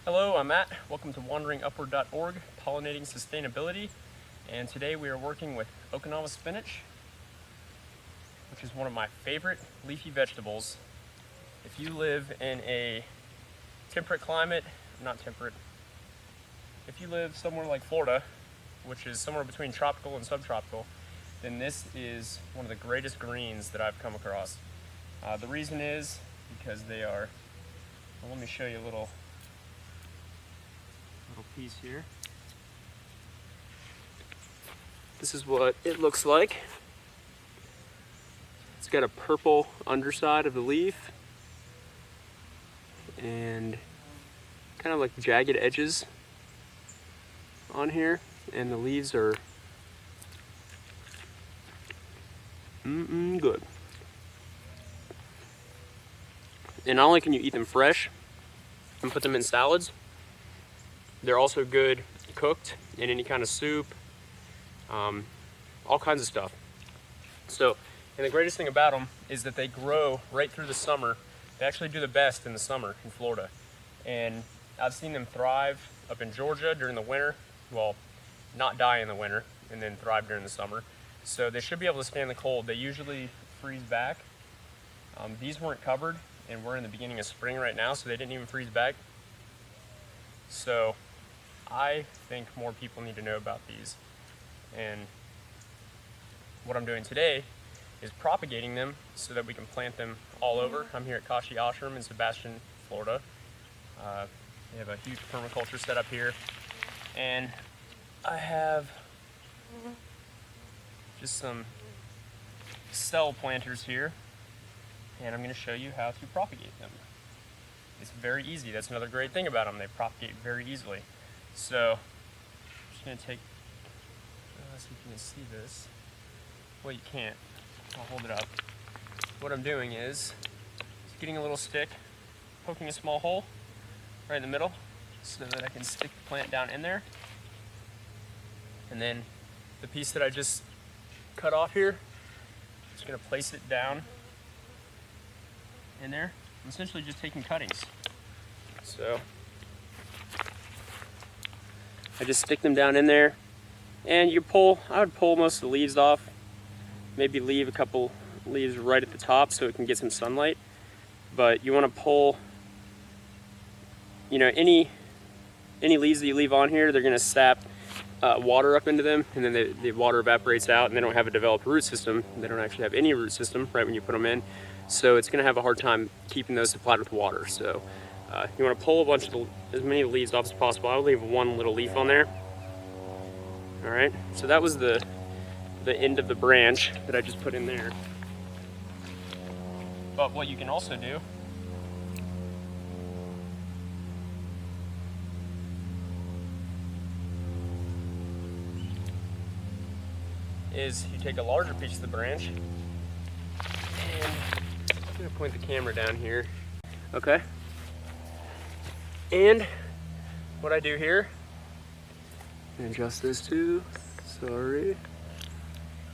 Hello, I'm Matt. Welcome to WanderingUpward.org, Pollinating Sustainability. And today we are working with Okinawa spinach, which is one of my favorite leafy vegetables. If you live in a temperate climate, not temperate, if you live somewhere like Florida, which is somewhere between tropical and subtropical, then this is one of the greatest greens that I've come across. The reason is because they are, well, let me show you a little piece here. This is what it looks like. It's got a purple underside of the leaf and kind of like jagged edges on here, and the leaves are good. And not only can you eat them fresh and put them in salads, they're also good cooked in any kind of soup, all kinds of stuff. So, and the greatest thing about them is that they grow right through the summer. They actually do the best in the summer in Florida. And I've seen them thrive up in Georgia during the winter. Well, not die in the winter and then thrive during the summer. So they should be able to stand the cold. They usually freeze back. These weren't covered, and we're in the beginning of spring right now, so they didn't even freeze back. So I think more people need to know about these. And what I'm doing today is propagating them so that we can plant them all over. I'm here at Kashi Ashram in Sebastian, Florida. We have a huge permaculture set up here. And I have just some cell planters here. And I'm going to show you how to propagate them. It's very easy. That's another great thing about them. They propagate very easily. So, I'm just going to take, see if you can see this. Well, you can't. I'll hold it up. What I'm doing is just getting a little stick, poking a small hole right in the middle so that I can stick the plant down in there. And then the piece that I just cut off here, I'm just going to place it down in there. I'm essentially just taking cuttings. So I just stick them down in there, and I would pull most of the leaves off, maybe leave a couple leaves right at the top so it can get some sunlight. But you want to pull, any leaves that you leave on here, they're going to sap water up into them, and then the water evaporates out, and they don't have a developed root system. They don't actually have any root system right when you put them in. So it's going to have a hard time keeping those supplied with water. So you want to pull as many leaves off as possible. I'll leave one little leaf on there. All right, so that was the end of the branch that I just put in there. But what you can also do is you take a larger piece of the branch, and I'm going to point the camera down here. Okay. And what I do here, and adjust this too, sorry.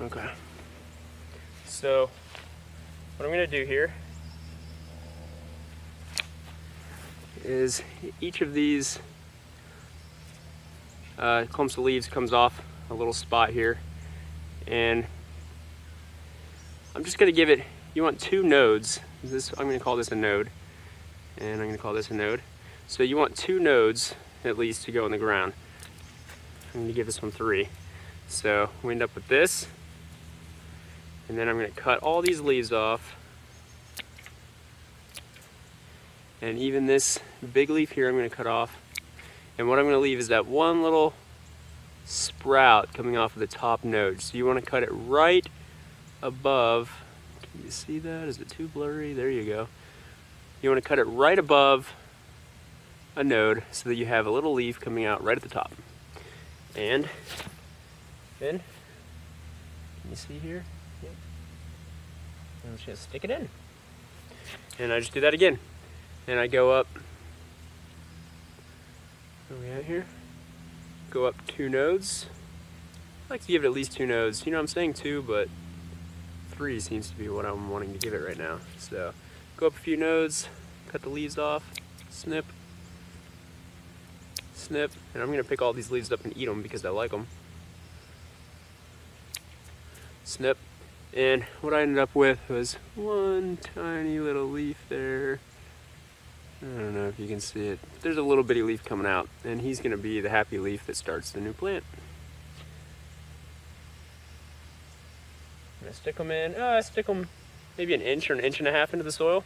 Okay. So what I'm going to do here is each of these clumps of leaves comes off a little spot here, and I'm just going to give it, you want 2 nodes. I'm going to call this a node, and I'm going to call this a node. So you want 2 nodes at least to go in the ground. I'm going to give this one 3. So we end up with this, and then I'm going to cut all these leaves off, and even this big leaf here I'm going to cut off, and what I'm going to leave is that one little sprout coming off of the top node. So you want to cut it right above, can you see that? Is it too blurry? There you go. You want to cut it right above a node so that you have a little leaf coming out right at the top. And then, can you see here? Yep. I'm just going to stick it in. And I just do that again. And I go up, where are we at here? Go up 2 nodes. I like to give it at least 2 nodes. I'm saying 2, but 3 seems to be what I'm wanting to give it right now. So go up a few nodes, cut the leaves off, snip, snip, and I'm gonna pick all these leaves up and eat them because I like them. Snip. And what I ended up with was one tiny little leaf there. I don't know if you can see it. There's a little bitty leaf coming out, and he's gonna be the happy leaf that starts the new plant. I'm gonna stick them maybe an inch or an inch and a half into the soil,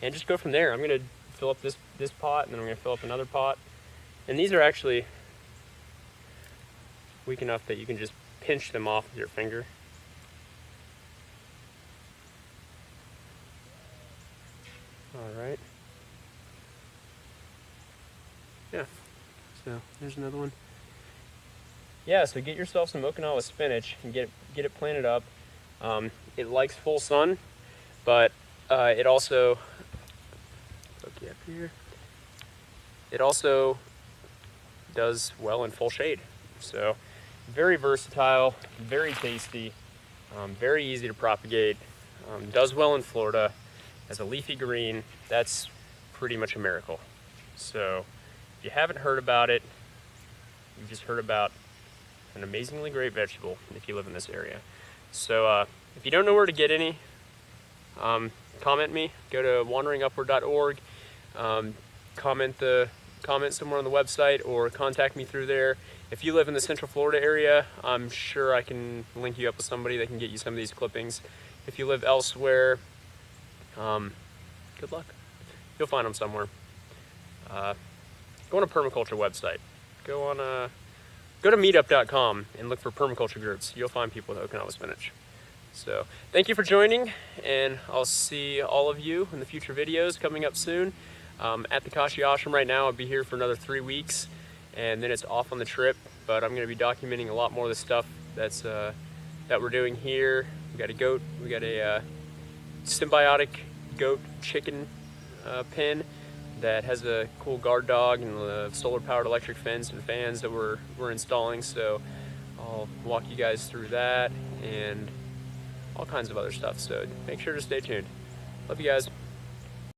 and just go from there. I'm gonna fill up this pot, and then I'm gonna fill up another pot. And these are actually weak enough that you can just pinch them off with your finger. All right. Yeah. So there's another one. Yeah. So get yourself some Okinawa spinach and get it planted up. It likes full sun, but it also up here. It also does well in full shade. So very versatile, very tasty, very easy to propagate. Does well in Florida. As a leafy green, that's pretty much a miracle. So if you haven't heard about it, you've just heard about an amazingly great vegetable if you live in this area. So if you don't know where to get any, comment me. Go to WanderingUpward.org. Comment somewhere on the website or contact me through there. If you live in the Central Florida area, I'm sure I can link you up with somebody that can get you some of these clippings. If you live elsewhere, good luck. You'll find them somewhere. Go on a permaculture website. Go to meetup.com and look for permaculture groups. You'll find people with Okinawa spinach. So thank you for joining, and I'll see all of you in the future videos coming up soon. At the Kashi Ashram right now. I'll be here for another 3 weeks, and then it's off on the trip. But I'm going to be documenting a lot more of the stuff that we're doing here. We got a goat. We got a symbiotic goat chicken pen that has a cool guard dog and the solar powered electric fence and fans that we're installing. So I'll walk you guys through that and all kinds of other stuff. So make sure to stay tuned. Love you guys.